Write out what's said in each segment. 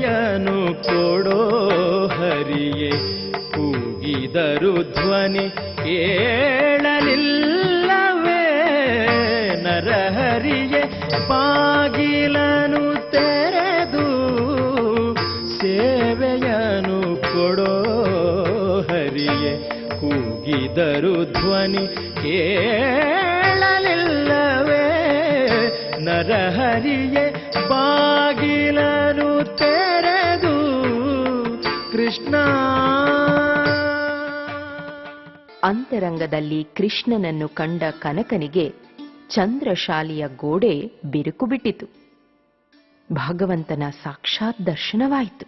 ಸೇವೆಯನು ಕೊಡೋ ಹರಿಯೇ ಕೂಗಿದರು ಧ್ವನಿ ಕೇಳಲಿಲ್ಲವೇ ನರಹರಿಯೇ ಬಾಗಿಲನು ತೆರೆದು ಸೇವೆಯನು ಕೊಡೋ ಹರಿಯೇ ಕೂಗಿದರು ಧ್ವನಿ ಕೇಳಲಿಲ್ಲವೇ ನರಹರಿಯೇ ಬಾಗಿಲನು ತೆರೆದು ಕೃಷ್ಣ. ಅಂತರಂಗದಲ್ಲಿ ಕೃಷ್ಣನನ್ನು ಕಂಡ ಕನಕನಿಗೆ ಚಂದ್ರಶಾಲೆಯ ಗೋಡೆ ಬಿರುಕು ಬಿಟ್ಟಿತು. ಭಗವಂತನ ಸಾಕ್ಷಾತ್ ದರ್ಶನವಾಯಿತು.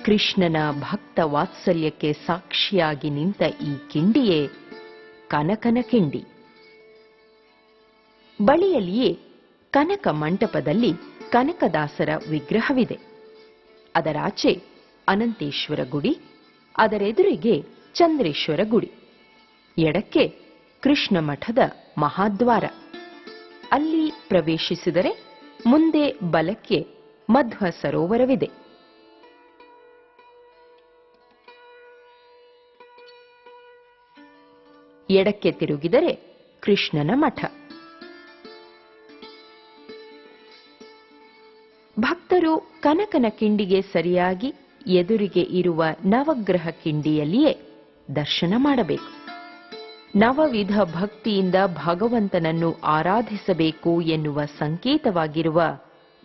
ಕೃಷ್ಣನ ಭಕ್ತ ವಾತ್ಸಲ್ಯಕ್ಕೆ ಸಾಕ್ಷಿಯಾಗಿ ನಿಂತ ಈ ಕಿಂಡಿಯೇ ಕನಕನ ಕಿಂಡಿ. ಬಳಿಯಲ್ಲಿಯೇ ಕನಕ ಮಂಟಪದಲ್ಲಿ ಕನಕದಾಸರ ವಿಗ್ರಹವಿದೆ. ಅದರಾಚೆ ಅನಂತೇಶ್ವರ ಗುಡಿ, ಅದರೆದುರಿಗೆ ಚಂದ್ರೇಶ್ವರ ಗುಡಿ, ಎಡಕ್ಕೆ ಕೃಷ್ಣ ಮಠದ ಮಹಾದ್ವಾರ. ಅಲ್ಲಿ ಪ್ರವೇಶಿಸಿದರೆ ಮುಂದೆ ಬಲಕ್ಕೆ ಮಧ್ವ ಸರೋವರವಿದೆ. ಎಡಕ್ಕೆ ತಿರುಗಿದರೆ ಕೃಷ್ಣನ ಮಠ. ಭಕ್ತರು ಕನಕನ ಕಿಂಡಿಗೆ ಸರಿಯಾಗಿ ಎದುರಿಗೆ ಇರುವ ನವಗ್ರಹ ಕಿಂಡಿಯಲ್ಲಿಯೇ ದರ್ಶನ ಮಾಡಬೇಕು. ನವವಿಧ ಭಕ್ತಿಯಿಂದ ಭಗವಂತನನ್ನು ಆರಾಧಿಸಬೇಕು ಎನ್ನುವ ಸಂಕೇತವಾಗಿರುವ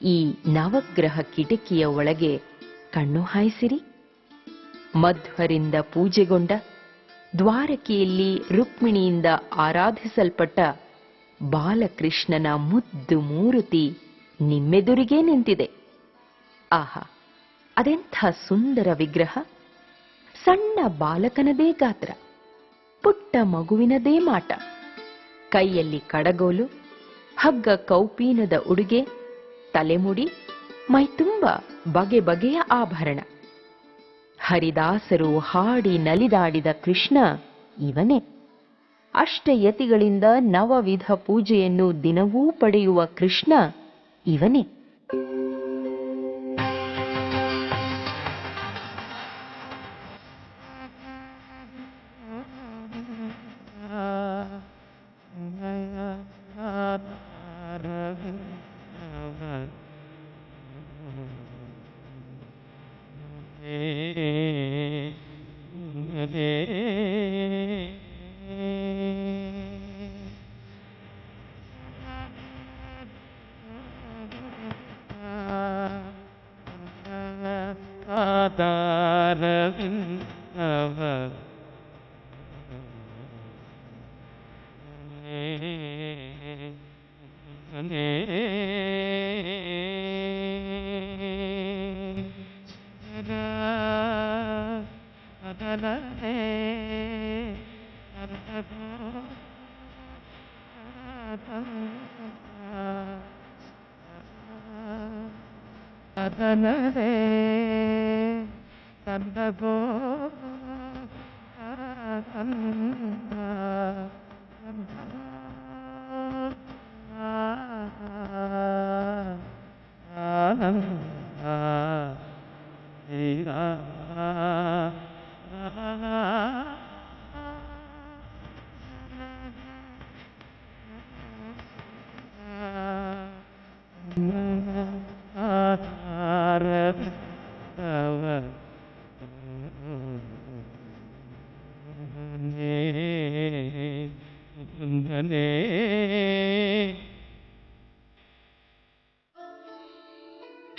ಈ ನವಗ್ರಹ ಕಿಟಕಿಯ ಒಳಗೆ ಕಣ್ಣು ಹಾಯಿಸಿರಿ. ಮಧ್ವರಿಂದ ಪೂಜೆಗೊಂಡ, ದ್ವಾರಕೆಯಲ್ಲಿ ರುಕ್ಮಿಣಿಯಿಂದ ಆರಾಧಿಸಲ್ಪಟ್ಟ ಬಾಲಕೃಷ್ಣನ ಮುದ್ದು ಮೂರುತಿ ನಿಮ್ಮೆದುರಿಗೇ ನಿಂತಿದೆ. ಆಹಾ, ಅದೆಂಥ ಸುಂದರ ವಿಗ್ರಹ! ಸಣ್ಣ ಬಾಲಕನದೇ ಗಾತ್ರ, ಪುಟ್ಟ ಮಗುವಿನದೇ ಮಾಟ, ಕೈಯಲ್ಲಿ ಕಡಗೋಲು, ಹಗ್ಗ ಕೌಪೀನದ ಉಡುಗೆ, ತಲೆಮುಡಿ, ಮೈತುಂಬ ಬಗೆ ಬಗೆಯ ಆಭರಣ. ಹರಿದಾಸರು ಹಾಡಿ ನಲಿದಾಡಿದ ಕೃಷ್ಣ ಇವನೇ. ಅಷ್ಟಯತಿಗಳಿಂದ ನವವಿಧ ಪೂಜೆಯನ್ನು ದಿನವೂ ಪಡೆಯುವ ಕೃಷ್ಣ ಇವನೇ.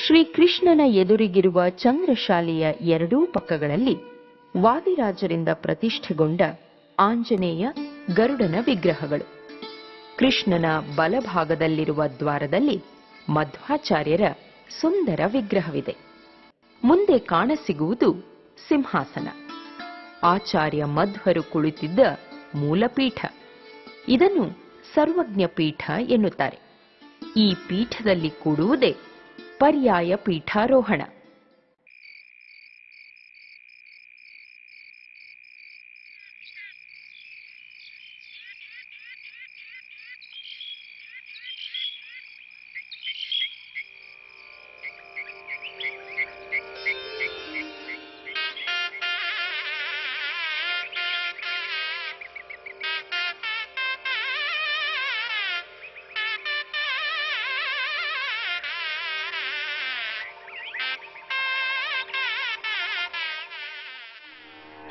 ಶ್ರೀಕೃಷ್ಣನ ಎದುರಿಗಿರುವ ಚಂದ್ರಶಾಲೆಯ ಎರಡೂ ಪಕ್ಕಗಳಲ್ಲಿ ವಾದಿರಾಜರಿಂದ ಪ್ರತಿಷ್ಠೆಗೊಂಡ ಆಂಜನೇಯ, ಗರುಡನ ವಿಗ್ರಹಗಳು. ಕೃಷ್ಣನ ಬಲಭಾಗದಲ್ಲಿರುವ ದ್ವಾರದಲ್ಲಿ ಮಧ್ವಾಚಾರ್ಯರ ಸುಂದರ ವಿಗ್ರಹವಿದೆ. ಮುಂದೆ ಕಾಣಸಿಗುವುದು ಸಿಂಹಾಸನ. ಆಚಾರ್ಯ ಮಧ್ವರು ಕುಳಿತಿದ್ದ ಮೂಲಪೀಠ. ಇದನ್ನು ಸರ್ವಜ್ಞ ಪೀಠ ಎನ್ನುತ್ತಾರೆ. ಈ ಪೀಠದಲ್ಲಿ ಕೂಡುವುದೇ ಪರ್ಯಾಯ ಪೀಠಾರೋಹಣ.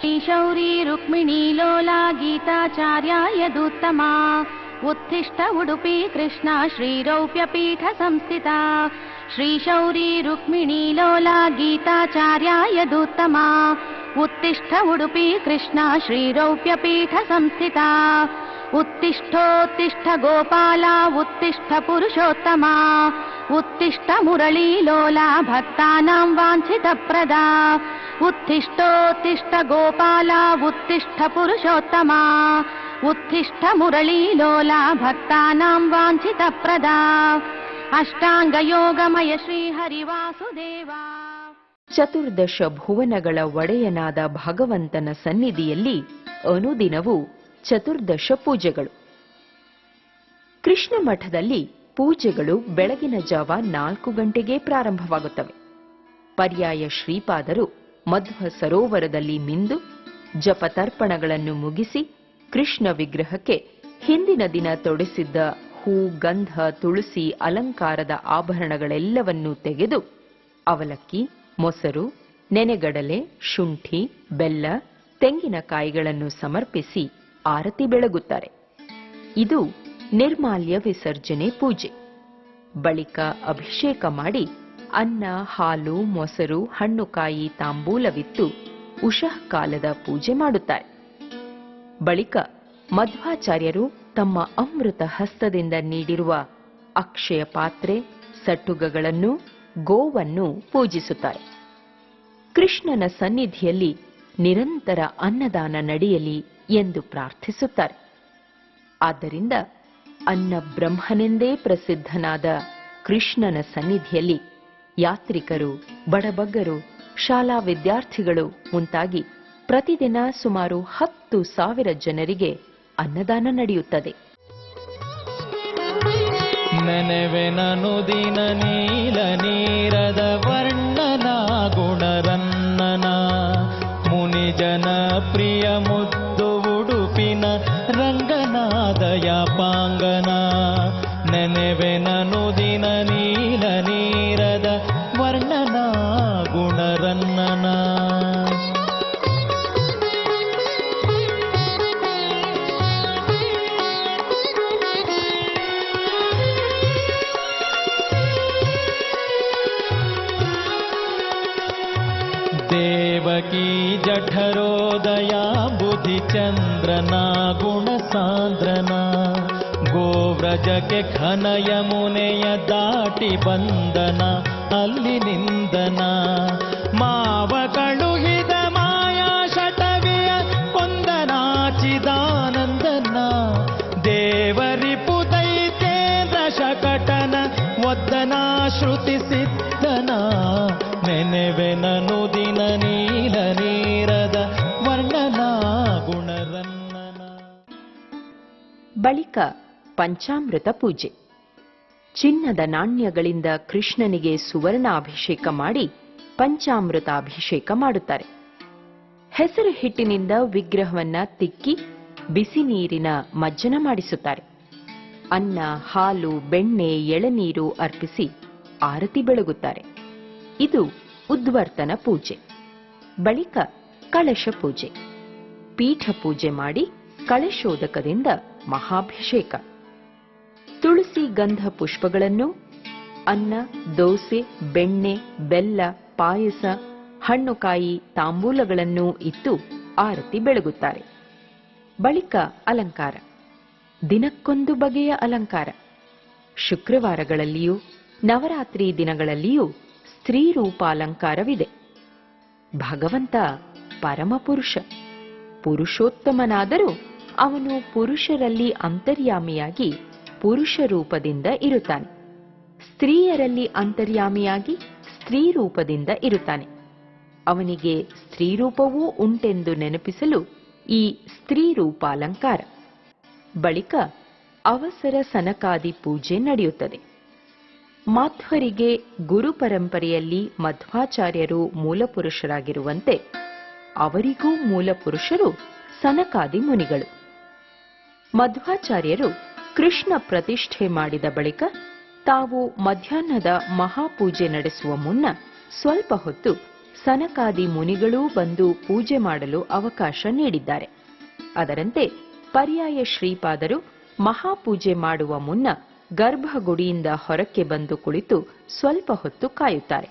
श्रीशौरी रुक्मिणी लोला गीताचार्या यदुत्तमा उत्तिष्ठ उडुपी कृष्णा श्रीरौप्यपीठ संस्थिता श्रीशौरी रुक्मिणी लोला गीताचार्या यदुत्तमा उत्तिष्ठ उडुपी कृष्णा श्रीरौप्यपीठ संस्थिता उत्तिष्ठोत्तिष्ठ गोपाला उत्तिष्ठ पुरुषोत्तमा उत्तिष्ठ मुरलीलोला भक्तानां वाञ्छितप्रदा उत्तिष्ठोत्तिष्ठ गोपाला उत्तिष्ठ पुरुषोत्तमा उत्तिष्ठ मुरलीलोला भक्तानां वाञ्छितप्रदा अष्टाङ्गयोगमय श्रीहरिवासुदेवा. ಚತುರ್ದಶ ಭುವನಗಳ ಒಡೆಯನಾದ ಭಗವಂತನ ಸನ್ನಿಧಿಯಲ್ಲಿ ಅನುದಿನವೂ ಚತುರ್ದಶ ಪೂಜೆಗಳು. ಕೃಷ್ಣ ಮಠದಲ್ಲಿ ಪೂಜೆಗಳು ಬೆಳಗಿನ ಜಾವ 4 ಗಂಟೆಗೆ ಪ್ರಾರಂಭವಾಗುತ್ತವೆ. ಪರ್ಯಾಯ ಶ್ರೀಪಾದರು ಮಧ್ವ ಸರೋವರದಲ್ಲಿ ಮಿಂದು ಜಪತರ್ಪಣಗಳನ್ನು ಮುಗಿಸಿ ಕೃಷ್ಣ ವಿಗ್ರಹಕ್ಕೆ ಹಿಂದಿನ ದಿನ ತೊಡಿಸಿದ್ದ ಹೂ, ಗಂಧ, ತುಳಸಿ, ಅಲಂಕಾರದ ಆಭರಣಗಳೆಲ್ಲವನ್ನೂ ತೆಗೆದು ಅವಲಕ್ಕಿ, ಮೊಸರು, ನೆನೆಗಡಲೆ, ಶುಂಠಿ, ಬೆಲ್ಲ, ತೆಂಗಿನಕಾಯಿಗಳನ್ನು ಸಮರ್ಪಿಸಿ ಆರತಿ ಬೆಳಗುತ್ತಾರೆ. ಇದು ನಿರ್ಮಾಲ್ಯ ವಿಸರ್ಜನೆ ಪೂಜೆ. ಬಳಿಕ ಅಭಿಷೇಕ ಮಾಡಿ ಅನ್ನ, ಹಾಲು, ಮೊಸರು, ಹಣ್ಣುಕಾಯಿ, ತಾಂಬೂಲವಿತ್ತು ಉಷಃಕಾಲದ ಪೂಜೆ ಮಾಡುತ್ತಾರೆ. ಬಳಿಕ ಮಧ್ವಾಚಾರ್ಯರು ತಮ್ಮ ಅಮೃತ ಹಸ್ತದಿಂದ ನೀಡಿರುವ ಅಕ್ಷಯ ಪಾತ್ರೆ, ಸಟ್ಟುಗಗಳನ್ನು, ಗೋವನ್ನು ಪೂಜಿಸುತ್ತಾರೆ. ಕೃಷ್ಣನ ಸನ್ನಿಧಿಯಲ್ಲಿ ನಿರಂತರ ಅನ್ನದಾನ ನಡೆಯಲಿ ಎಂದು ಪ್ರಾರ್ಥಿಸುತ್ತಾರೆ. ಆದ್ದರಿಂದ ಅನ್ನ ಬ್ರಹ್ಮನೆಂದೇ ಪ್ರಸಿದ್ಧನಾದ ಕೃಷ್ಣನ ಸನ್ನಿಧಿಯಲ್ಲಿ ಯಾತ್ರಿಕರು, ಬಡಬಗ್ಗರು, ಶಾಲಾ ವಿದ್ಯಾರ್ಥಿಗಳು ಮುಂತಾಗಿ ಪ್ರತಿದಿನ ಸುಮಾರು 10,000 ಜನರಿಗೆ ಅನ್ನದಾನ ನಡೆಯುತ್ತದೆ. ನೆನೆವೆನನುದಿನ ನೀಲ ನೀರದ ವರ್ಣನ ಗುಣರನ್ನನ ಮುನಿಜನ ಪ್ರಿಯ ಮುದ್ದು ಉಡುಪಿನ ರಂಗನಾದಯ ಪಾಂಗನ. ನೆನೆವೆನನುದಿನ ನೀಲ ನೀರದ ವರ್ಣನ ಗುಣರನ್ನನ. ದೇವಕೀ ಜಠರೋದಯ ಬುಧಿ ಚಂದ್ರನ ಗುಣ ಸಾಂದ್ರನ. ಗೋವ್ರಜಕ್ಕೆ ಘನ ಯಮುನೆಯ ದಾಟಿ ಬಂದನ ಅಲ್ಲಿ ನಿಂದನ. ಮಾವ ಕಳುಹಿದ ಮಾಯಾ ಶಟವಿಯ ಕೊಂದನಾಚಿದಾನಂದನ. ದೇವರಿಪು ದೈತ್ಯೇಂದ್ರ ಶಕಟನ ಒದ್ದನ ಶ್ರುತಿ ಸಿದ್ಧನ. ನೆನೆವೆನನುದಿನ ನೀಲ ನೀರದ ವರ್ಣನ ಗುಣರನ್ನನ. ಬಳಿಕ ಪಂಚಾಮೃತ ಪೂಜೆ. ಚಿನ್ನದ ನಾಣ್ಯಗಳಿಂದ ಕೃಷ್ಣನಿಗೆ ಸುವರ್ಣಾಭಿಷೇಕ ಮಾಡಿ ಪಂಚಾಮೃತಾಭಿಷೇಕ ಮಾಡುತ್ತಾರೆ. ಹೆಸರು ಹಿಟ್ಟಿನಿಂದ ವಿಗ್ರಹವನ್ನ ತಿಕ್ಕಿ ಬಿಸಿ ನೀರಿನ ಮಜ್ಜನ ಮಾಡಿಸುತ್ತಾರೆ. ಅನ್ನ, ಹಾಲು, ಬೆಣ್ಣೆ, ಎಳನೀರು ಅರ್ಪಿಸಿ ಆರತಿ ಬೆಳಗುತ್ತಾರೆ. ಇದು ಉದ್ವರ್ತನ ಪೂಜೆ. ಬಳಿಕ ಕಳಶ ಪೂಜೆ. ಪೀಠ ಪೂಜೆ ಮಾಡಿ ಕಳಶೋದಕದಿಂದ ಮಹಾಭಿಷೇಕ. ತುಳಸಿ ಗಂಧ ಪುಷ್ಪಗಳನ್ನು, ಅನ್ನ, ದೋಸೆ, ಬೆಣ್ಣೆ, ಬೆಲ್ಲ, ಪಾಯಸ, ಹಣ್ಣುಕಾಯಿ, ತಾಂಬೂಲಗಳನ್ನು ಇತ್ತು ಆರತಿ ಬೆಳಗುತ್ತಾರೆ. ಬಳಿಕ ಅಲಂಕಾರ. ದಿನಕ್ಕೊಂದು ಬಗೆಯ ಅಲಂಕಾರ. ಶುಕ್ರವಾರಗಳಲ್ಲಿಯೂ ನವರಾತ್ರಿ ದಿನಗಳಲ್ಲಿಯೂ ಸ್ತ್ರೀ ರೂಪಾಲಂಕಾರವಿದೆ. ಭಗವಂತ ಪರಮಪುರುಷ, ಪುರುಷೋತ್ತಮನಾದರೂ ಅವನು ಪುರುಷರಲ್ಲಿ ಅಂತರ್ಯಾಮಿಯಾಗಿ ಪುರುಷ ರೂಪದಿಂದ ಇರುತ್ತಾನೆ. ಸ್ತ್ರೀಯರಲ್ಲಿ ಅಂತರ್ಯಾಮಿಯಾಗಿ ಸ್ತ್ರೀ ರೂಪದಿಂದ ಇರುತ್ತಾನೆ. ಅವನಿಗೆ ಸ್ತ್ರೀ ರೂಪವೂ ಉಂಟೆಂದು ನೆನಪಿಸಲು ಈ ಸ್ತ್ರೀ ರೂಪಾಲಂಕಾರ. ಬಳಿಕ ಅವಸರ ಸನಕಾದಿ ಪೂಜೆ ನಡೆಯುತ್ತದೆ. ಮಾಧ್ವರಿಗೆ ಗುರು ಪರಂಪರೆಯಲ್ಲಿ ಮಧ್ವಾಚಾರ್ಯರು ಮೂಲಪುರುಷರಾಗಿರುವಂತೆ ಅವರಿಗೂ ಮೂಲಪುರುಷರು ಸನಕಾದಿ ಮುನಿಗಳು. ಮಧ್ವಾಚಾರ್ಯರು ಕೃಷ್ಣ ಪ್ರತಿಷ್ಠೆ ಮಾಡಿದ ಬಳಿಕ ತಾವು ಮಧ್ಯಾಹ್ನದ ಮಹಾಪೂಜೆ ನಡೆಸುವ ಮುನ್ನ ಸ್ವಲ್ಪ ಹೊತ್ತು ಸನಕಾದಿ ಮುನಿಗಳೂ ಬಂದು ಪೂಜೆ ಮಾಡಲು ಅವಕಾಶ ನೀಡಿದ್ದಾರೆ. ಅದರಂತೆ ಪರ್ಯಾಯ ಶ್ರೀಪಾದರು ಮಹಾಪೂಜೆ ಮಾಡುವ ಮುನ್ನ ಗರ್ಭಗುಡಿಯಿಂದ ಹೊರಕ್ಕೆ ಬಂದು ಕುಳಿತು ಸ್ವಲ್ಪ ಹೊತ್ತು ಕಾಯುತ್ತಾರೆ.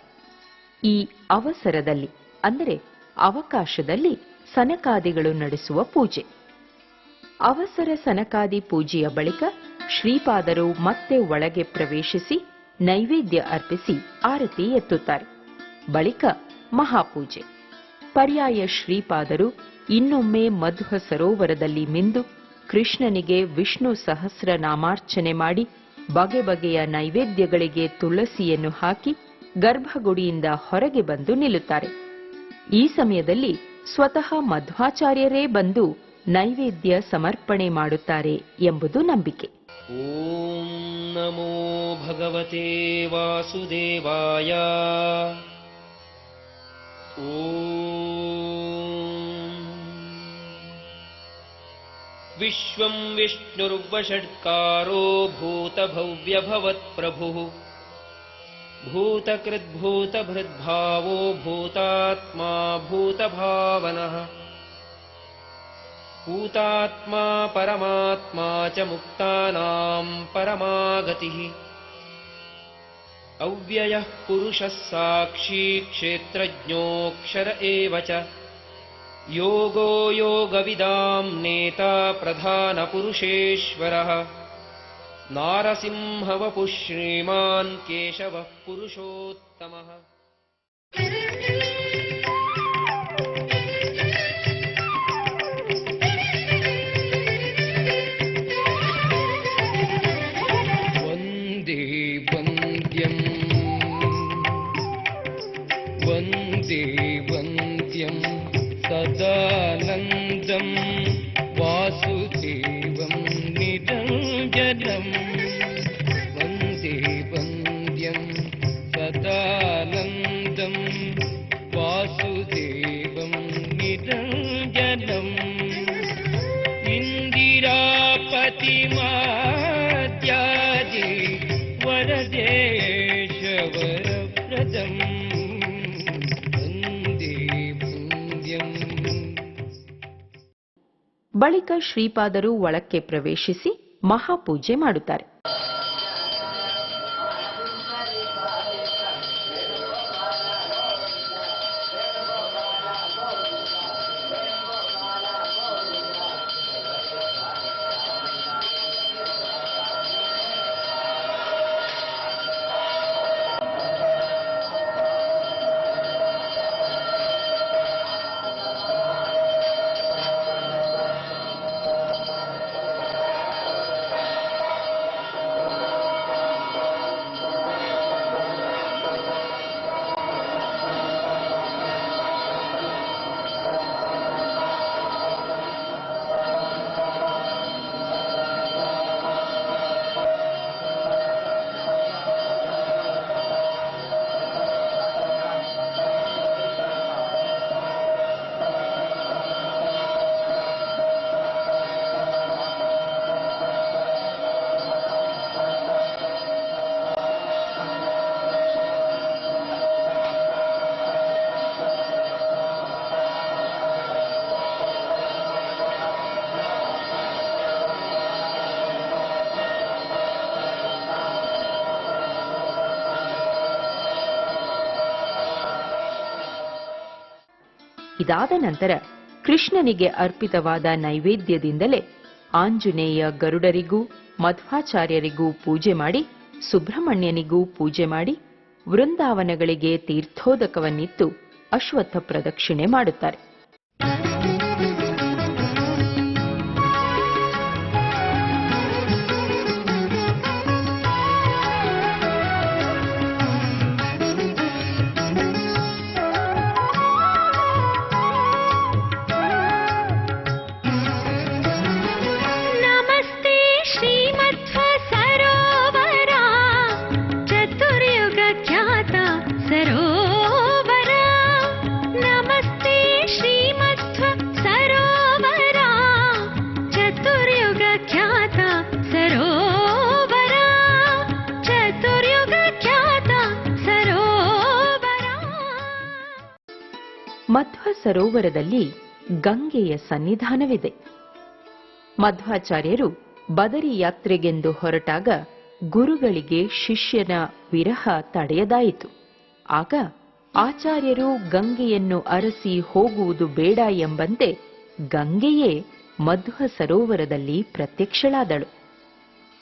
ಈ ಅವಸರದಲ್ಲಿ ಅಂದರೆ ಅವಕಾಶದಲ್ಲಿ ಸನಕಾದಿಗಳು ನಡೆಸುವ ಪೂಜೆ. ಅವಸರ ಸನಕಾದಿ ಪೂಜೆಯ ಬಳಿಕ ಶ್ರೀಪಾದರು ಮತ್ತೆ ಒಳಗೆ ಪ್ರವೇಶಿಸಿ ನೈವೇದ್ಯ ಅರ್ಪಿಸಿ ಆರತಿ ಎತ್ತುತ್ತಾರೆ. ಬಳಿಕ ಮಹಾಪೂಜೆ. ಪರ್ಯಾಯ ಶ್ರೀಪಾದರು ಇನ್ನೊಮ್ಮೆ ಮಧ್ವ ಸರೋವರದಲ್ಲಿ ಮಿಂದು ಕೃಷ್ಣನಿಗೆ ವಿಷ್ಣು ಸಹಸ್ರನಾಮಾರ್ಚನೆ ಮಾಡಿ ಬಗೆ ಬಗೆಯ ನೈವೇದ್ಯಗಳಿಗೆ ತುಳಸಿಯನ್ನು ಹಾಕಿ ಗರ್ಭಗುಡಿಯಿಂದ ಹೊರಗೆ ಬಂದು ನಿಲ್ಲುತ್ತಾರೆ. ಈ ಸಮಯದಲ್ಲಿ ಸ್ವತಃ ಮಧ್ವಾಚಾರ್ಯರೇ ಬಂದು ನೈವೇದ್ಯ ಸಮರ್ಪಣೆ ಮಾಡುತ್ತಾರೆ ಎಂಬುದು ನಂಬಿಕೆ. ಓಂ ನಮೋ ಭಗವತೆ ವಾಸುದೇವಾಯ. ಓಂ ವಿಶ್ವಂ ವಿಷ್ಣುರ್ವಷಟ್ಕಾರೋ ಭೂತಭವ್ಯಭವತ್ಪ್ರಭುಃ ಭೂತಕೃದ್ಭೂತಭೃದ್ಭಾವೋ ಭೂತಾತ್ಮಾ ಭೂತಭಾವನಃ ಭೂತಾತ್ಮಾ ಪರಮಾತ್ಮಾ ಚ ಮುಕ್ತಾನಾಂ ಪರಮಾಗತಿಃ ಅವ್ಯಯಃ ಪುರುಷಃ ಸಾಕ್ಷಿ ಕ್ಷೇತ್ರಜ್ಞೋಕ್ಷರ ಏವ ಚ ಯೋಗೋ ಯೋಗವಿದಾಂ ನೇತಾ ಪ್ರಧಾನ ಪುರುಷೇಶ್ವರಃ ನಾರಸಿಂಹವಪುಃ ಶ್ರೀಮಾನ್ ಕೇಶವಃ ಪುರುಷೋತ್ತಮಃ. ವಂದೇ ವಂದ್ಯಂ ವಂದೇ ವಂದ್ಯಂ ಸದಾನಂದಂ ವಾಸುದೇವಂ ನಿರಂಜನಂ. ವಂದೇ ವಂದ್ಯಂ ಸದಾನಂದಂ ವಾಸುದೇವಂ ನಿರಂಜನಂ. ಇಂದಿರಾಪತಿಮಾದ್ಯಾದಿ ವರದೇಶವರಪ್ರದಂ. ಬಳಿಕ ಶ್ರೀಪಾದರು ಒಳಕ್ಕೆ ಪ್ರವೇಶಿಸಿ ಮಹಾಪೂಜೆ ಮಾಡುತ್ತಾರೆ. ಇದಾದ ನಂತರ ಕೃಷ್ಣನಿಗೆ ಅರ್ಪಿತವಾದ ನೈವೇದ್ಯದಿಂದಲೇ ಆಂಜನೇಯ ಗರುಡರಿಗೂ ಮಧ್ವಾಚಾರ್ಯರಿಗೂ ಪೂಜೆ ಮಾಡಿ ಸುಬ್ರಹ್ಮಣ್ಯನಿಗೂ ಪೂಜೆ ಮಾಡಿ ವೃಂದಾವನಗಳಿಗೆ ತೀರ್ಥೋದಕವನ್ನಿತ್ತು ಅಶ್ವತ್ಥ ಪ್ರದಕ್ಷಿಣೆ ಮಾಡುತ್ತಾರೆ. ಸರೋವರ ನಮಸ್ತೆ ಶ್ರೀಮಧ್ವ ಮಧ್ವ ಸರೋವರದಲ್ಲಿ ಗಂಗೆಯ ಸನ್ನಿಧಾನವಿದೆ. ಮಧ್ವಾಚಾರ್ಯರು ಬದರಿ ಯಾತ್ರೆಗೆಂದು ಹೊರಟಾಗ ಗುರುಗಳಿಗೆ ಶಿಷ್ಯನ ವಿರಹ ತಡೆಯದಾಯಿತು. ಆಗ ಆಚಾರ್ಯರು ಗಂಗೆಯನ್ನು ಅರಸಿ ಹೋಗುವುದು ಬೇಡ ಎಂಬಂತೆ ಗಂಗೆಯೇ ಮಧ್ವ ಸರೋವರದಲ್ಲಿ ಪ್ರತ್ಯಕ್ಷಳಾದಳು.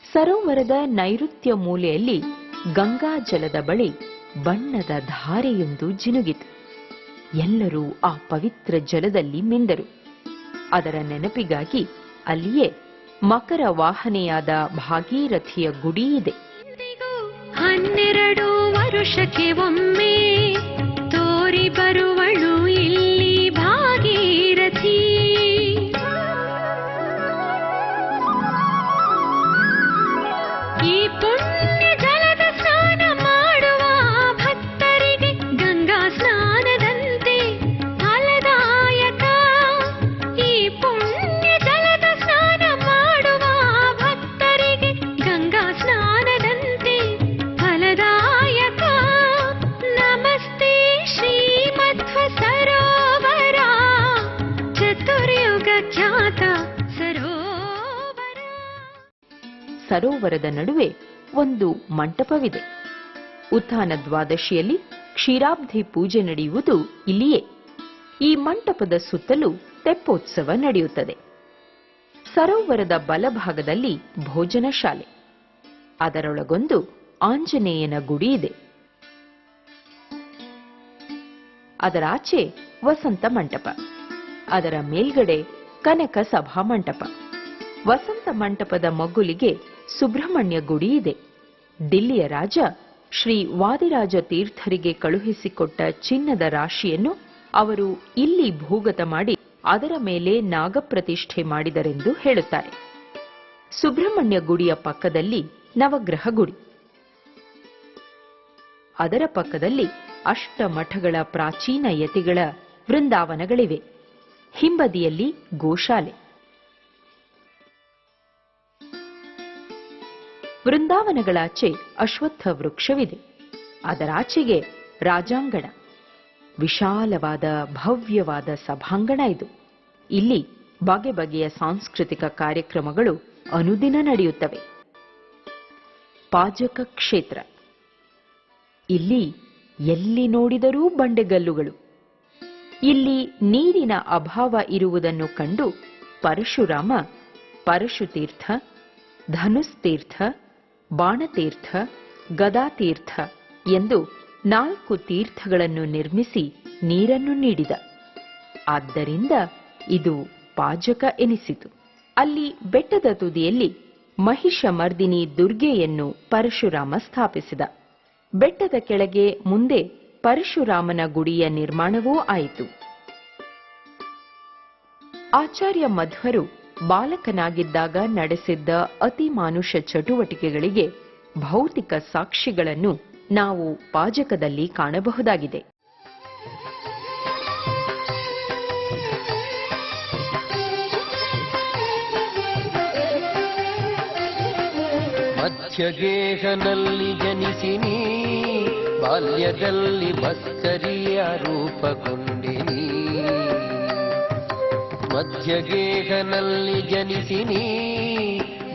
ಸರೋವರದ ನೈಋತ್ಯ ಮೂಲೆಯಲ್ಲಿ ಗಂಗಾಜಲದ ಬಳಿ ಬಣ್ಣದ ಧಾರೆಯೊಂದು ಜಿನುಗಿತು. ಎಲ್ಲರೂ ಆ ಪವಿತ್ರ ಜಲದಲ್ಲಿ ಮಿಂದರು. ಅದರ ನೆನಪಿಗಾಗಿ ಅಲ್ಲಿಯೇ ಮಕರ ವಾಹನೆಯಾದ ಭಾಗೀರಥಿಯ ಗುಡಿ ಇದೆ. 12 ವರುಷಕ್ಕೆ ಒಮ್ಮೆ ತೋರಿ ಬರುವಳು ಇಲ್ಲಿ ಭಾಗೀರಥಿ. ಈ ಪುಣ್ಯ ಜಲದ ಸ್ನಾನ ಮಾಡುವ ಭಕ್ತರಿಗೆ ಗಂಗಾ ಸ್ನಾನದಂತೆ ಫಲದಾಯಕ. ಈ ಪುಣ್ಯ ಜಲದ ಸ್ನಾನ ಮಾಡುವ ಭಕ್ತರಿಗೆ ಗಂಗಾ ಸ್ನಾನದಂತೆ ಫಲದಾಯಕ. ನಮಸ್ತೆ ಶ್ರೀ ಮಧ್ವ ಸರೋವರ, ಚತುರ್ಯುಗ ಖ್ಯಾತ ಸರೋವರ. ಸರೋವರದ ನಡುವೆ ಒಂದು ಮಂಟಪವಿದೆ. ಉತ್ಥಾನ ದ್ವಾದಶಿಯಲ್ಲಿ ಕ್ಷೀರಾಬ್ಧಿ ಪೂಜೆ ನಡೆಯುವುದು ಇಲ್ಲಿಯೇ. ಈ ಮಂಟಪದ ಸುತ್ತಲೂ ತೆಪ್ಪೋತ್ಸವ ನಡೆಯುತ್ತದೆ. ಸರೋವರದ ಬಲಭಾಗದಲ್ಲಿ ಭೋಜನ ಶಾಲೆ, ಅದರೊಳಗೊಂದು ಆಂಜನೇಯನ ಗುಡಿ ಇದೆ. ಅದರಾಚೆ ವಸಂತ ಮಂಟಪ, ಅದರ ಮೇಲ್ಗಡೆ ಕನಕ ಸಭಾ ಮಂಟಪ. ವಸಂತ ಮಂಟಪದ ಮಗ್ಗುಲಿಗೆ ಸುಬ್ರಹ್ಮಣ್ಯ ಗುಡಿ ಇದೆ. ದಿಲ್ಲಿಯ ರಾಜ ಶ್ರೀ ವಾದಿರಾಜ ತೀರ್ಥರಿಗೆ ಕಳುಹಿಸಿಕೊಟ್ಟ ಚಿನ್ನದ ರಾಶಿಯನ್ನು ಅವರು ಇಲ್ಲಿ ಭೂಗತ ಮಾಡಿ ಅದರ ಮೇಲೆ ನಾಗಪ್ರತಿಷ್ಠೆ ಮಾಡಿದರೆಂದು ಹೇಳುತ್ತಾರೆ. ಸುಬ್ರಹ್ಮಣ್ಯ ಗುಡಿಯ ಪಕ್ಕದಲ್ಲಿ ನವಗ್ರಹ ಗುಡಿ, ಅದರ ಪಕ್ಕದಲ್ಲಿ ಅಷ್ಟಮಠಗಳ ಪ್ರಾಚೀನ ಯತಿಗಳ ವೃಂದಾವನಗಳಿವೆ. ಹಿಂಬದಿಯಲ್ಲಿ ಗೋಶಾಲೆ. ವೃಂದಾವನಗಳಾಚೆ ಅಶ್ವತ್ಥ ವೃಕ್ಷವಿದೆ. ಅದರಾಚೆಗೆ ರಾಜಾಂಗಣ, ವಿಶಾಲವಾದ ಭವ್ಯವಾದ ಸಭಾಂಗಣ ಇದು. ಇಲ್ಲಿ ಬಗೆ ಬಗೆಯ ಸಾಂಸ್ಕೃತಿಕ ಕಾರ್ಯಕ್ರಮಗಳು ಅನುದಿನ ನಡೆಯುತ್ತವೆ. ಪಾಜಕ ಕ್ಷೇತ್ರ, ಇಲ್ಲಿ ಎಲ್ಲಿ ನೋಡಿದರೂ ಬಂಡೆಗಲ್ಲುಗಳು. ಇಲ್ಲಿ ನೀರಿನ ಅಭಾವ ಇರುವುದನ್ನು ಕಂಡು ಪರಶುರಾಮ ಪರಶುತೀರ್ಥ, ಧನುಸ್ತೀರ್ಥ, ಬಾಣತೀರ್ಥ, ಗದಾತೀರ್ಥ ಎಂದು 4 ತೀರ್ಥಗಳನ್ನು ನಿರ್ಮಿಸಿ ನೀರನ್ನು ನೀಡಿದ. ಆದ್ದರಿಂದ ಇದು ಪಾಜಕ ಎನಿಸಿತು. ಅಲ್ಲಿ ಬೆಟ್ಟದ ತುದಿಯಲ್ಲಿ ಮಹಿಷಮರ್ದಿನಿ ದುರ್ಗೆಯನ್ನು ಪರಶುರಾಮ ಸ್ಥಾಪಿಸಿದ. ಬೆಟ್ಟದ ಕೆಳಗೆ ಮುಂದೆ ಪರಶುರಾಮನ ಗುಡಿಯ ನಿರ್ಮಾಣವೂ ಆಯಿತು. ಆಚಾರ್ಯ ಮಧ್ವರು ಬಾಲಕನಾಗಿದ್ದಾಗ ನಡೆಸಿದ್ದ ಅತಿ ಮಾನುಷ ಚಟುವಟಿಕೆಗಳಿಗೆ ಭೌತಿಕ ಸಾಕ್ಷಿಗಳನ್ನು ನಾವು ಪಾಜಕದಲ್ಲಿ ಕಾಣಬಹುದಾಗಿದೆ. ಮಧ್ಯಗೇಹನಲ್ಲಿ ಜನಿಸಿನಿ, ಬಾಲ್ಯದಲ್ಲಿ ಮಸ್ಕರಿಯ ರೂಪಗೊಂಡಿನಿ. ಮಧ್ಯಗೇಹನಲ್ಲಿ ಜನಿಸಿನಿ,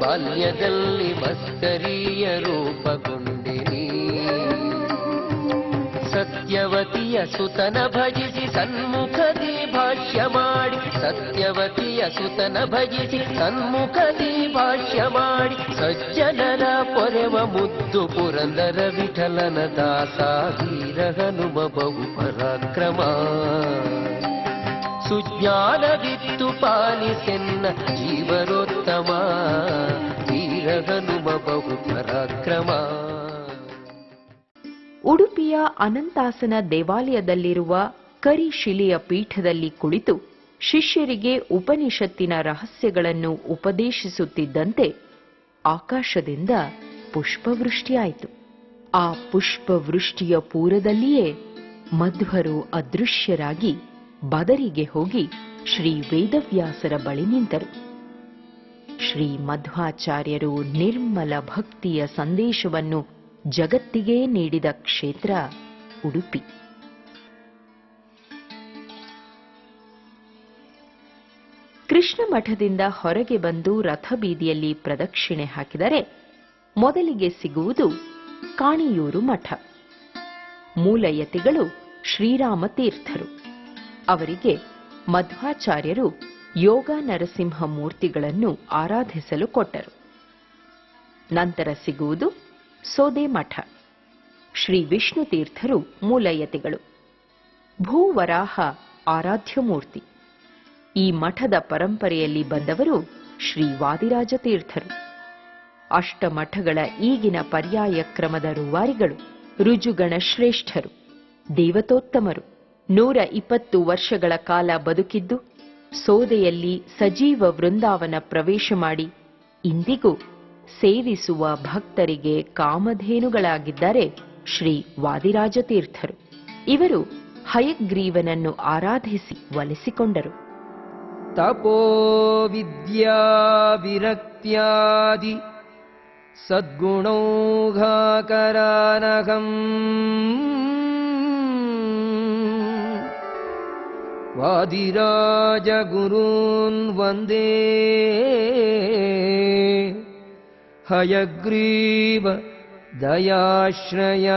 ಬಾಲ್ಯದಲ್ಲಿ ಮಸ್ಕರಿಯ ರೂಪಗೊಂಡಿನಿ. ಸತ್ಯವತಿಯ ಸುತನ ಭಜಿಸಿ ಸನ್ಮುಖದಿ ಭಾಷ್ಯ ಮಾಡಿ, ಸತ್ಯವತಿಯ ಸುತನ ಭಜಿಸಿ ಸನ್ಮುಖದಿ ಭಾಷ್ಯ ಮಾಡಿ, ಸಜ್ಜನರ ಪೊರೆವ ಮುದ್ದು ಪುರಂದರ ವಿಠಲನ ದಾಸ ವೀರ ಹನುಮ ಬಹು ಪರಾಕ್ರಮ. ಸುಜ್ಞಾನವಿತ್ತು ಪಾಲಿಸೆನ್ನ ಜೀವರೋತ್ತಮ, ವೀರ ಹನುಮ ಬಹು ಪರಾಕ್ರಮ. ಉಡುಪಿಯ ಅನಂತಾಸನ ದೇವಾಲಯದಲ್ಲಿರುವ ಕರಿಶಿಲೆಯ ಪೀಠದಲ್ಲಿ ಕುಳಿತು ಶಿಷ್ಯರಿಗೆ ಉಪನಿಷತ್ತಿನ ರಹಸ್ಯಗಳನ್ನು ಉಪದೇಶಿಸುತ್ತಿದ್ದಂತೆ ಆಕಾಶದಿಂದ ಪುಷ್ಪವೃಷ್ಟಿಯಾಯಿತು. ಆ ಪುಷ್ಪವೃಷ್ಟಿಯ ಪೂರದಲ್ಲಿಯೇ ಮಧ್ವರು ಅದೃಶ್ಯರಾಗಿ ಬದರಿಗೆ ಹೋಗಿ ಶ್ರೀ ವೇದವ್ಯಾಸರ ಬಳಿ ನಿಂತರು. ಶ್ರೀ ಮಧ್ವಾಚಾರ್ಯರು ನಿರ್ಮಲ ಭಕ್ತಿಯ ಸಂದೇಶವನ್ನು ಜಗತ್ತಿಗೆ ನೀಡಿದ ಕ್ಷೇತ್ರ ಉಡುಪಿ. ಕೃಷ್ಣ ಮಠದಿಂದ ಹೊರಗೆ ಬಂದು ರಥಬೀದಿಯಲ್ಲಿ ಪ್ರದಕ್ಷಿಣೆ ಹಾಕಿದರೆ ಮೊದಲಿಗೆ ಸಿಗುವುದು ಕಾಣಿಯೂರು ಮಠ. ಮೂಲಯತಿಗಳು ಶ್ರೀರಾಮ ತೀರ್ಥರು. ಅವರಿಗೆ ಮಧ್ವಾಚಾರ್ಯರು ಯೋಗ ನರಸಿಂಹ ಮೂರ್ತಿಗಳನ್ನು ಆರಾಧಿಸಲು ಕೊಟ್ಟರು. ನಂತರ ಸಿಗುವುದು ಸೋದೆ ಮಠ. ಶ್ರೀ ವಿಷ್ಣು ತೀರ್ಥರು ಮೂಲಯತಿಗಳು. ಭೂವರಾಹ ಆರಾಧ್ಯ ಮೂರ್ತಿ. ಈ ಮಠದ ಪರಂಪರೆಯಲ್ಲಿ ಬಂದವರು ಶ್ರೀ ವಾದಿರಾಜ ತೀರ್ಥರು. ಅಷ್ಟಮಠಗಳ ಈಗಿನ ಪರ್ಯಾಯ ಕ್ರಮದ ರೂವಾರಿಗಳು ರುಜುಗಣ ಶ್ರೇಷ್ಠರು, ದೇವತೋತ್ತಮರು. 120 ವರ್ಷಗಳ ಕಾಲ ಬದುಕಿದ್ದು ಸೋದೆಯಲ್ಲಿ ಸಜೀವ ವೃಂದಾವನ ಪ್ರವೇಶ ಮಾಡಿ ಇಂದಿಗೂ ಸೇವಿಸುವ ಭಕ್ತರಿಗೆ ಕಾಮಧೇನುಗಳಾಗಿದ್ದಾರೆ ಶ್ರೀ ವಾದಿರಾಜ ತೀರ್ಥರು. ಇವರು ಹಯಗ್ರೀವನನ್ನು ಆರಾಧಿಸಿ ಒಲಿಸಿಕೊಂಡರು. ತಪೋ ವಿದ್ಯಾ ವಿರಕ್ತ್ಯಾದಿ ಸದ್ಗುಣೌಘಾಕರಾನಹಂ ವಾದಿರಾಜ ಗುರೂನ್ ವಂದೇ ಹಯಗ್ರೀವ ದಯಾಶ್ರಯಾನ್.